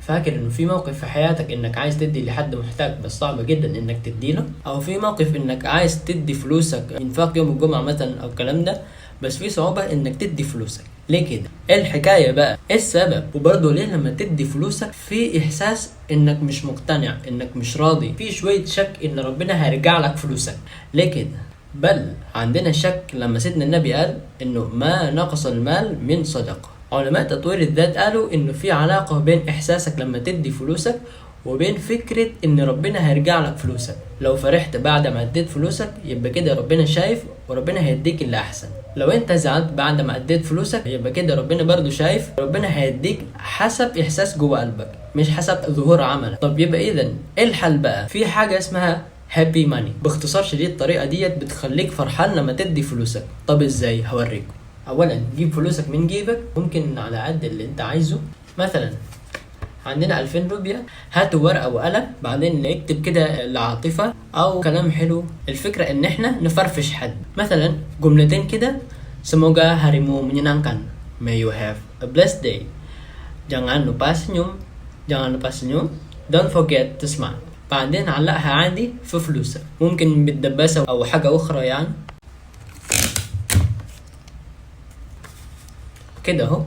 فاكر انه في موقف في حياتك انك عايز تدي لحد محتاج بس صعب جدا انك تديله، او في موقف انك عايز تدي فلوسك انفاق يوم الجمعة مثلا او الكلام ده، بس في صعوبة انك تدي فلوسك. ليه كده؟ ايه الحكاية بقى؟ ايه السبب؟ وبرضه ليه لما تدي فلوسك في احساس انك مش مقتنع، انك مش راضي، في شوية شك ان ربنا هيرجع لك فلوسك؟ ليه كده؟ بل عندنا شك لما سيدنا النبي قال انه ما نقص المال من صدقة. علماء تطوير الذات قالوا انه في علاقة بين احساسك لما تدي فلوسك وبين فكرة ان ربنا هيرجع لك فلوسك. لو فرحت بعد ما اديت فلوسك يبقى كده ربنا شايف وربنا هيديك اللي احسن. لو انت زعلت بعد ما اديت فلوسك يبقى كده ربنا برضو شايف، ربنا هيديك حسب احساس جوه قلبك مش حسب ظهور عملك. طب يبقى اذا ايه الحل بقى؟ في حاجة اسمها هابي ماني. باختصار شديد الطريقة ديت بتخليك فرحان لما تدي فلوسك. طب ازاي؟ هوريكم. اولا جيب فلوسك من جيبك، ممكن على قد اللي انت عايزه. مثلا عندنا 2000 روبيا، هاتوا ورقة وقلم بعدين نكتب كده العاطفة او كلام حلو. الفكرة ان احنا نفرفش حد، مثلا جملتين كده: semoga harimu menyenangkan, may you have a blessed day, jangan lupa senyum, jangan lupa senyum, don't forget to smile. بعدين علقها عادي في فلوسك، ممكن بالدباسة او حاجة اخرى يعني كده اهو،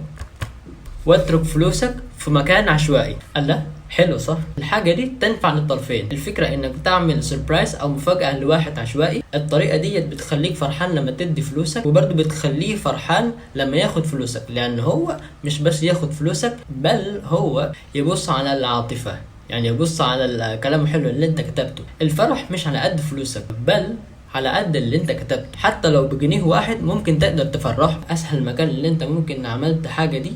واترك فلوسك في مكان عشوائي. الله، حلو صح؟ الحاجة دي تنفع للطرفين. الفكرة انك تعمل سربرايز او مفاجأة لواحد عشوائي. الطريقة دي بتخليك فرحان لما تدي فلوسك، وبرضه بتخليه فرحان لما ياخد فلوسك، لان هو مش بس ياخد فلوسك بل هو يبص على العاطفة، يعني يبص على الكلام الحلو اللي انت كتبته. الفرح مش على قد فلوسك بل على قد اللي انت كتبته. حتى لو بجنيه واحد ممكن تقدر تفرحه. اسهل مكان اللي انت ممكن عملت حاجة دي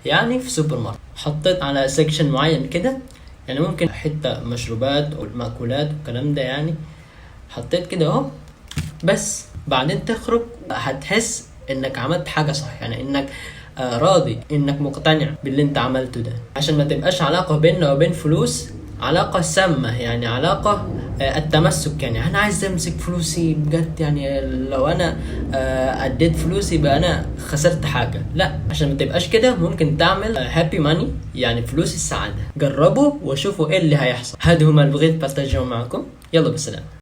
يعني في سوبر ماركت، حطيت على سيكشن معين كده، يعني ممكن حتة مشروبات او مأكولات والكلام ده، يعني حطيت كده اهو. بس بعدين تخرج هتحس انك عملت حاجة صح، يعني انك راضي، انك مقتنع باللي انت عملته ده. عشان ما تبقاش علاقة بيننا وبين فلوس علاقة سامة، يعني علاقة التمسك، يعني انا عايز امسك فلوسي بجد، يعني لو انا اديت فلوسي بقى انا خسرت حاجة. لا، عشان ما تبقاش كده ممكن تعمل هابي ماني، يعني فلوس السعادة. جربوا وشوفوا ايه اللي هيحصل. هذا هما اللي بغيت بارتاجيهم معكم. يلا بالسلامة.